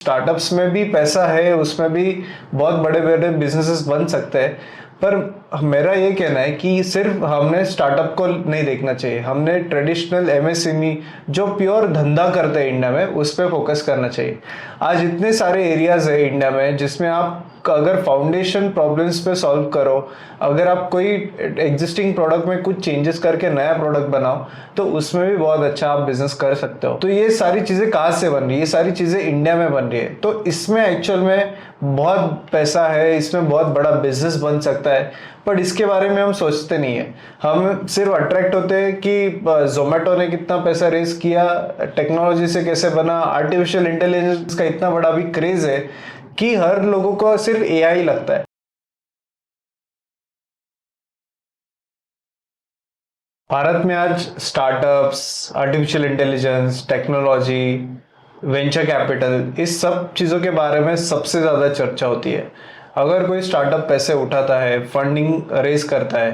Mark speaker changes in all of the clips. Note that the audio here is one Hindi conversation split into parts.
Speaker 1: स्टार्टअप्स में भी पैसा है, उसमें भी बहुत बड़े बड़े बिजनेसेस बन सकते हैं। पर मेरा ये कहना है कि सिर्फ हमने स्टार्टअप को नहीं देखना चाहिए, हमने ट्रेडिशनल एमएसएमई जो प्योर धंधा करते हैं इंडिया में उस पर फोकस करना चाहिए। आज इतने सारे एरियाज है इंडिया में जिसमें आप अगर फाउंडेशन प्रॉब्लम्स पे सॉल्व करो, अगर आप कोई एग्जिस्टिंग प्रोडक्ट में कुछ चेंजेस करके नया प्रोडक्ट बनाओ तो उसमें भी बहुत अच्छा आप बिजनेस कर सकते हो। तो ये सारी चीजें कहाँ से बन रही है? ये सारी चीजें इंडिया में बन रही है। तो इसमें एक्चुअल में बहुत पैसा है, इसमें बहुत बड़ा बिजनेस बन सकता है, पर इसके बारे में हम सोचते नहीं है। हम सिर्फ अट्रैक्ट होते हैं कि जोमेटो ने कितना पैसा रेज किया, टेक्नोलॉजी से कैसे बना, आर्टिफिशियल इंटेलिजेंस का इतना बड़ा भी क्रेज है कि हर लोगों को सिर्फ एआई लगता है। भारत में आज startups, artificial intelligence, technology, venture capital, इस सब चीज़ों के बारे में सबसे ज़्यादा चर्चा होती है। अगर कोई स्टार्टअप पैसे उठाता है, फंडिंग रेज करता है,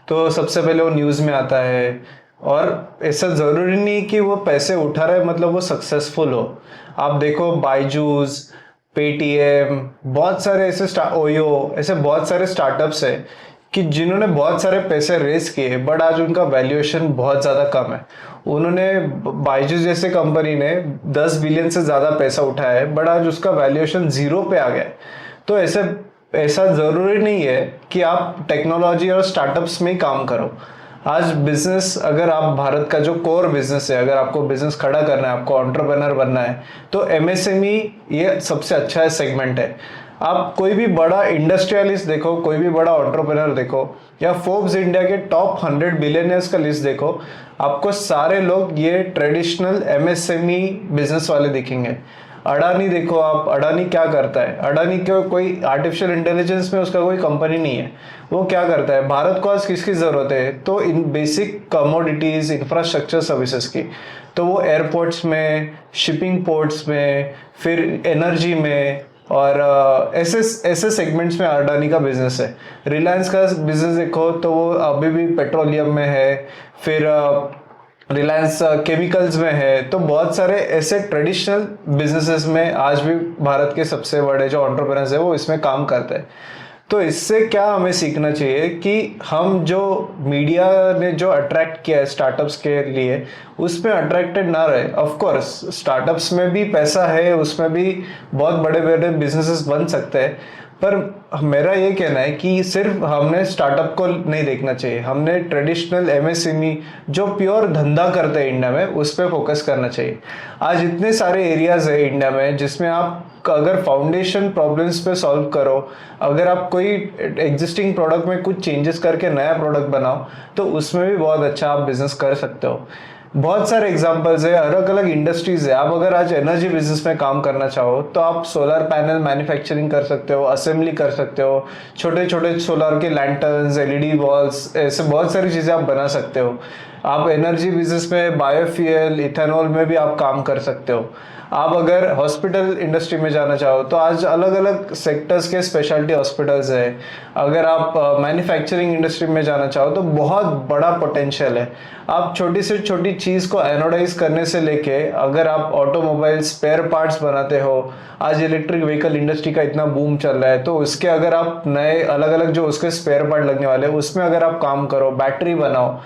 Speaker 1: तो सबसे पहले वो न्यूज़ में आता है। और ऐसा ज़रूरी नहीं कि वो पैसे उठा रहा है मतलब वो सक्सेसफुल हो। आप देखो बायजूस, पेटीएम, बहुत सारे ऐसे ओयो, ऐसे बहुत सारे स्टार्टअप्स है कि जिन्होंने बहुत सारे पैसे रेस किए बट आज उनका वैल्यूएशन बहुत ज़्यादा कम है। उन्होंने बायजूस जैसे कंपनी ने 10 बिलियन से ज़्यादा पैसा उठाया है बट आज उसका वैल्यूएशन जीरो पे आ गया है। तो ऐसा ज़रूरी नहीं है कि आप टेक्नोलॉजी और स्टार्टअप्स में ही काम करो। आज बिजनेस, अगर आप भारत का जो कोर बिजनेस है, अगर आपको बिजनेस खड़ा करना है, आपको एंटरप्रेन्योर बनना है, तो एमएसएमई ये सबसे अच्छा सेगमेंट है। आप कोई भी बड़ा इंडस्ट्रियलिस्ट देखो, कोई भी बड़ा एंटरप्रेन्योर देखो, या फोर्ब्स इंडिया के टॉप 100 बिलियनर्स का लिस्ट देखो, आपको सारे लोग ये ट्रेडिशनल एमएसएमई बिजनेस वाले दिखेंगे। अडानी देखो आप, अडानी क्या करता है? अडानी को कोई आर्टिफिशियल इंटेलिजेंस में उसका कोई कंपनी नहीं है। वो क्या करता है? भारत को आज किसकी जरूरत है? तो इन बेसिक कमोडिटीज, इंफ्रास्ट्रक्चर सर्विसेज की। तो वो एयरपोर्ट्स में, शिपिंग पोर्ट्स में, फिर एनर्जी में, और ऐसे ऐसे सेगमेंट्स में अडानी का बिजनेस है। रिलायंस का बिजनेस देखो तो वो अभी भी पेट्रोलियम में है, फिर रिलायंस केमिकल्स में है। तो बहुत सारे ऐसे ट्रेडिशनल बिजनेसेस में आज भी भारत के सबसे बड़े जो एंटरप्रेन्योर्स है वो इसमें काम करते हैं। तो इससे क्या हमें सीखना चाहिए कि हम जो मीडिया ने जो अट्रैक्ट किया है स्टार्टअप्स के लिए, उसमें अट्रैक्टेड ना रहे। ऑफ कोर्स स्टार्टअप्स में भी पैसा है, उसमें भी बहुत बड़े बड़े बिजनेसेस बन सकते हैं। पर मेरा ये कहना है कि सिर्फ हमने स्टार्टअप को नहीं देखना चाहिए, हमने ट्रेडिशनल एमएसएमई जो प्योर धंधा करते हैं इंडिया में उस पर फोकस करना चाहिए। आज इतने सारे एरियाज है इंडिया में जिसमें आप अगर फाउंडेशन प्रॉब्लम्स पे सॉल्व करो, अगर आप कोई एग्जिस्टिंग प्रोडक्ट में कुछ चेंजेस करके नया प्रोडक्ट बनाओ तो उसमें भी बहुत अच्छा आप बिजनेस कर सकते हो। बहुत सारे एग्जांपल्स है, अलग अलग इंडस्ट्रीज है। आप अगर आज एनर्जी बिजनेस में काम करना चाहो तो आप सोलर पैनल मैन्युफैक्चरिंग कर सकते हो, असेंबली कर सकते हो, छोटे छोटे सोलर के लैंटर्न्स, एलईडी बॉल्स, ऐसे बहुत सारी चीज़ें आप बना सकते हो। आप एनर्जी बिजनेस में बायोफ्यूल, इथेनॉल में भी आप काम कर सकते हो। आप अगर हॉस्पिटल इंडस्ट्री में जाना चाहो तो आज अलग अलग सेक्टर्स के स्पेशलिटी हॉस्पिटल्स है। अगर आप मैन्युफैक्चरिंग इंडस्ट्री में जाना चाहो तो बहुत बड़ा पोटेंशियल है। आप छोटी से छोटी चीज़ को एनोडाइज करने से लेके, अगर आप ऑटोमोबाइल स्पेयर पार्ट्स बनाते हो, आज इलेक्ट्रिक व्हीकल इंडस्ट्री का इतना बूम चल रहा है, तो उसके अगर आप नए अलग अलग जो उसके स्पेयर पार्ट लगने वाले हैं उसमें अगर आप काम करो, बैटरी बनाओ,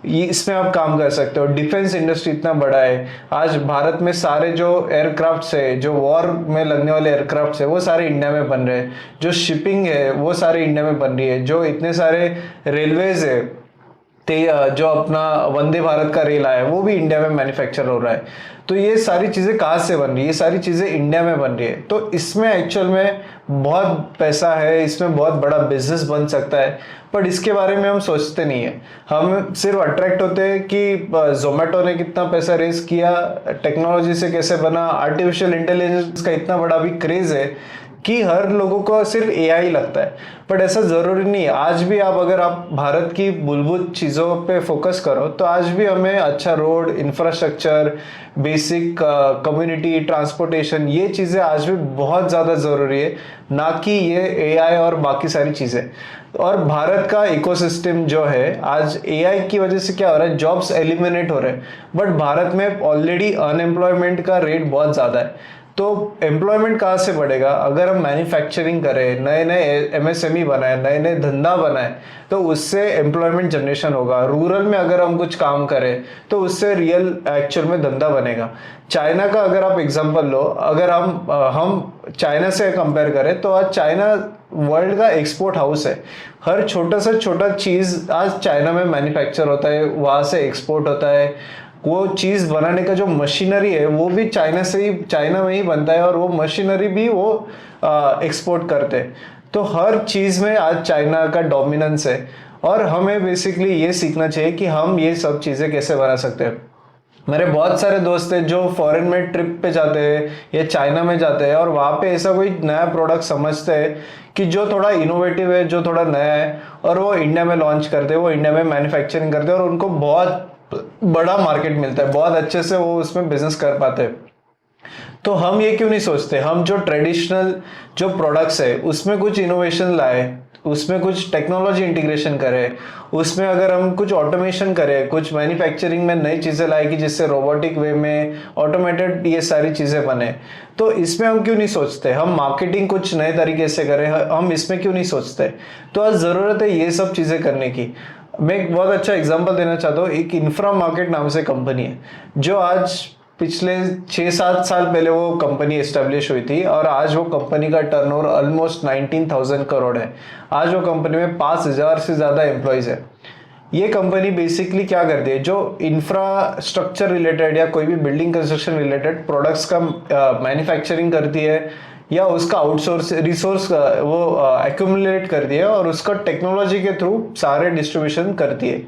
Speaker 1: ये इसमें आप काम कर सकते हो। डिफेंस इंडस्ट्री इतना बड़ा है, आज भारत में सारे जो एयरक्राफ्ट्स है, जो वॉर में लगने वाले एयरक्राफ्ट्स है वो सारे इंडिया में बन रहे हैं। जो शिपिंग है वो सारे इंडिया में बन रही है। जो इतने सारे रेलवेज है, जो अपना वंदे भारत का रेल आया है वो भी इंडिया में मैन्युफैक्चर हो रहा है। तो ये सारी चीज़ें कहाँ से बन रही है? ये सारी चीज़ें इंडिया में बन रही है। तो इसमें एक्चुअल में बहुत पैसा है, इसमें बहुत बड़ा बिजनेस बन सकता है, बट इसके बारे में हम सोचते नहीं है। हम सिर्फ अट्रैक्ट होते हैं कि जोमेटो ने कितना पैसा रेस किया, टेक्नोलॉजी से कैसे बना, आर्टिफिशियल इंटेलिजेंस का इतना बड़ा भी क्रेज है कि हर लोगों को सिर्फ एआई लगता है। बट ऐसा ज़रूरी नहीं है। आज भी अगर आप भारत की मूलभूत चीज़ों पे फोकस करो तो आज भी हमें अच्छा road, infrastructure, basic community transportation, ये चीज़ें आज भी बहुत ज़्यादा ज़रूरी है, ना कि ये एआई और बाकी सारी चीज़ें। और भारत का इकोसिस्टम जो है, आज एआई की वजह से क्या हो रहा है, जॉब्स एलिमिनेट हो रहे हैं, बट भारत में ऑलरेडी अनएम्प्लॉयमेंट का रेट बहुत ज़्यादा है। तो एम्प्लॉयमेंट कहाँ से बढ़ेगा? अगर हम मैन्युफैक्चरिंग करें, नए नए एमएसएमई बनाए, नए नए धंधा बनाए, तो उससे एम्प्लॉयमेंट जनरेशन होगा। रूरल में अगर हम कुछ काम करें तो उससे रियल एक्चुअल में धंधा बनेगा। चाइना का अगर आप एग्जांपल लो, अगर हम चाइना से कंपेयर करें तो आज चाइना वर्ल्ड का एक्सपोर्ट हाउस है। हर छोटा से छोटा चीज आज चाइना में मैन्युफैक्चर होता है, वहां से एक्सपोर्ट होता है। वो चीज बनाने का जो मशीनरी है वो भी चाइना में ही बनता है, और वो मशीनरी भी वो एक्सपोर्ट करते हैं। तो हर चीज में आज चाइना का डोमिनेंस है, और हमें बेसिकली ये सीखना चाहिए कि हम ये सब चीजें कैसे बना सकते हैं। मेरे बहुत सारे दोस्त हैं जो फॉरेन में ट्रिप पे जाते हैं या चाइना में जाते हैं, और वहाँ पे ऐसा कोई नया प्रोडक्ट समझते हैं कि जो थोड़ा इनोवेटिव है, जो थोड़ा नया है, और वो इंडिया में लॉन्च करते हैं, वो इंडिया में मैन्युफैक्चरिंग करते हैं, और उनको बहुत बड़ा मार्केट मिलता है, बहुत अच्छे से वो उसमें बिजनेस कर पाते हैं। तो हम ये क्यों नहीं सोचते, हम जो ट्रेडिशनल जो प्रोडक्ट्स है उसमें कुछ इनोवेशन लाए, उसमें कुछ टेक्नोलॉजी इंटीग्रेशन करें, उसमें अगर हम कुछ ऑटोमेशन करें, कुछ मैन्युफैक्चरिंग में नई चीज़ें लाए कि जिससे रोबोटिक वे में ऑटोमेटेड ये सारी चीज़ें बने, तो इसमें हम क्यों नहीं सोचते? हम मार्केटिंग कुछ नए तरीके से करें, हम इसमें क्यों नहीं सोचते? तो आज ज़रूरत है ये सब चीज़ें करने की। मैं एक बहुत अच्छा एग्जांपल देना चाहता हूँ। एक इंफ्रा मार्केट नाम से कंपनी है, जो आज पिछले 6-7 साल पहले वो कंपनी एस्टेब्लिश हुई थी, और आज वो कंपनी का टर्नओवर ऑलमोस्ट 19,000 करोड़ है। आज वो कंपनी में 5,000 से ज़्यादा एम्प्लॉयज़ है। ये कंपनी बेसिकली क्या करती है, जो इंफ्रास्ट्रक्चर रिलेटेड या कोई भी बिल्डिंग कंस्ट्रक्शन रिलेटेड प्रोडक्ट्स का मैन्युफैक्चरिंग करती है, या उसका आउटसोर्स रिसोर्स वो एक्यूमुलेट करती है, और उसका टेक्नोलॉजी के थ्रू सारे डिस्ट्रीब्यूशन करती है।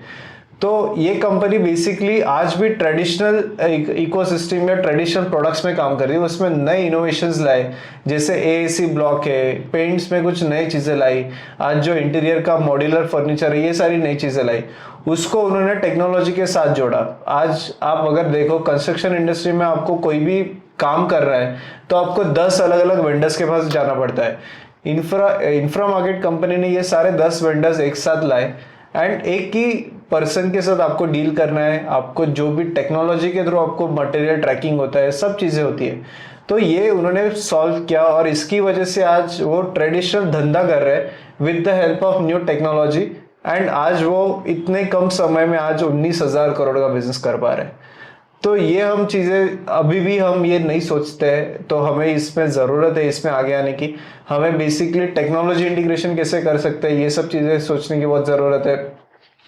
Speaker 1: तो ये कंपनी बेसिकली आज भी ट्रेडिशनल इकोसिस्टम या ट्रेडिशनल प्रोडक्ट्स में काम कर रही है, उसमें नए इनोवेशंस लाए, जैसे एएसी ब्लॉक है, पेंट्स में कुछ नई चीज़ें लाई, आज जो इंटीरियर का मॉड्यूलर फर्नीचर है, ये सारी नई चीज़ें लाई, उसको उन्होंने टेक्नोलॉजी के साथ जोड़ा। आज आप अगर देखो कंस्ट्रक्शन इंडस्ट्री में आपको कोई भी काम कर रहा है तो आपको 10 अलग अलग वेंडर्स के पास जाना पड़ता है। इंफ्रा मार्केट कंपनी ने ये सारे 10 वेंडर्स एक साथ लाए, एंड एक ही पर्सन के साथ आपको डील करना है। आपको जो भी टेक्नोलॉजी के थ्रू आपको मटेरियल ट्रैकिंग होता है, सब चीज़ें होती है। तो ये उन्होंने सॉल्व किया, और इसकी वजह से आज वो ट्रेडिशनल धंधा कर रहे हैं with the help of new technology, and आज वो इतने कम समय में आज 19,000 करोड़ का बिजनेस कर पा रहे हैं। तो ये हम चीज़ें अभी भी हम ये नहीं सोचते हैं, तो हमें इसमें ज़रूरत है इसमें आगे आने की। हमें बेसिकली टेक्नोलॉजी इंटीग्रेशन कैसे कर सकते हैं, ये सब चीज़ें सोचने की बहुत ज़रूरत है।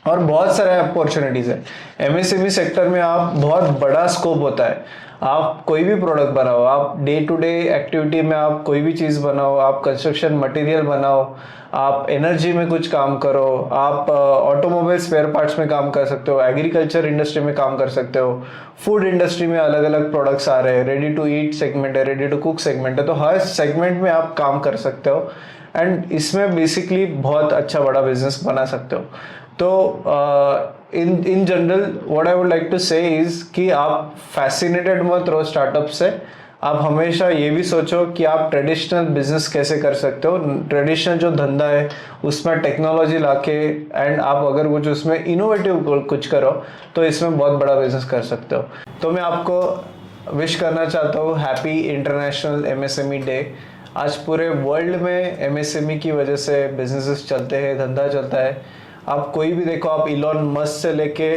Speaker 1: और बहुत सारे अपॉर्चुनिटीज़ है एमएसएमई सेक्टर में। आप बहुत बड़ा स्कोप होता है, आप कोई भी प्रोडक्ट बनाओ, आप डे टू डे एक्टिविटी में आप कोई भी चीज़ बनाओ, आप कंस्ट्रक्शन मटेरियल बनाओ, आप एनर्जी में कुछ काम करो, आप ऑटोमोबाइल स्पेयर पार्ट्स में काम कर सकते हो, एग्रीकल्चर इंडस्ट्री में काम कर सकते हो, फूड इंडस्ट्री में अलग अलग प्रोडक्ट्स आ रहे हैं, रेडी टू ईट सेगमेंट है, रेडी टू कुक सेगमेंट है, तो हर सेगमेंट में आप काम कर सकते हो, एंड इसमें बेसिकली बहुत अच्छा बड़ा बिजनेस बना सकते हो। तो in general what I would like to say is कि आप फैसिनेटेड मत रहो स्टार्टअप से। आप हमेशा ये भी सोचो कि आप ट्रेडिशनल बिजनेस कैसे कर सकते हो, ट्रेडिशनल जो धंधा है उसमें टेक्नोलॉजी लाके, एंड आप अगर कुछ उसमें इनोवेटिव कुछ करो तो इसमें बहुत बड़ा बिजनेस कर सकते हो। तो मैं आपको विश करना चाहता हूँ हैप्पी इंटरनेशनल एमएसएमई डे। आज पूरे वर्ल्ड में एमएसएमई की वजह से बिजनेसेस चलते हैं, धंधा चलता है। आप कोई भी देखो, आप इलॉन मस्क से लेके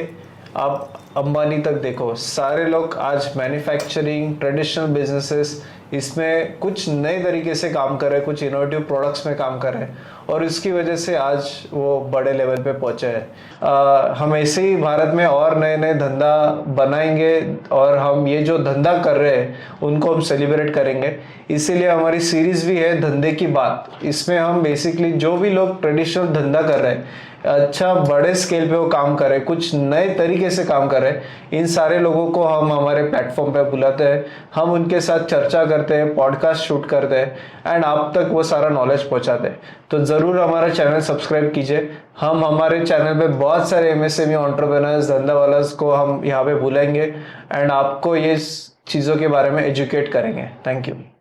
Speaker 1: आप अंबानी तक देखो, सारे लोग आज मैन्युफैक्चरिंग, ट्रेडिशनल बिजनेसेस, इसमें कुछ नए तरीके से काम कर रहे हैं, कुछ इनोवेटिव प्रोडक्ट्स में काम कर रहे हैं, और इसकी वजह से आज वो बड़े लेवल पे पहुंचे हैं। हम ऐसे ही भारत में और नए नए धंधा बनाएंगे, और हम ये जो धंधा कर रहे हैं उनको हम सेलिब्रेट करेंगे। इसीलिए हमारी सीरीज भी है धंधे की बात। इसमें हम बेसिकली जो भी लोग ट्रेडिशनल धंधा कर रहे हैं, अच्छा बड़े स्केल पे वो काम कर रहे हैं, कुछ नए तरीके से काम कर रहे हैं, इन सारे लोगों को हम हमारे प्लेटफॉर्म पे बुलाते हैं, हम उनके साथ चर्चा करते हैं, पॉडकास्ट शूट करते हैं, एंड आप तक वो सारा नॉलेज पहुंचाते हैं। तो ज़रूर हमारा चैनल सब्सक्राइब कीजिए। हम हमारे चैनल पे बहुत सारे एमएसएमई एंटरप्रेन्योर्स, धंधा वालास को हम यहाँ पे बुलाएंगे, एंड आपको ये चीज़ों के बारे में एजुकेट करेंगे। Thank you.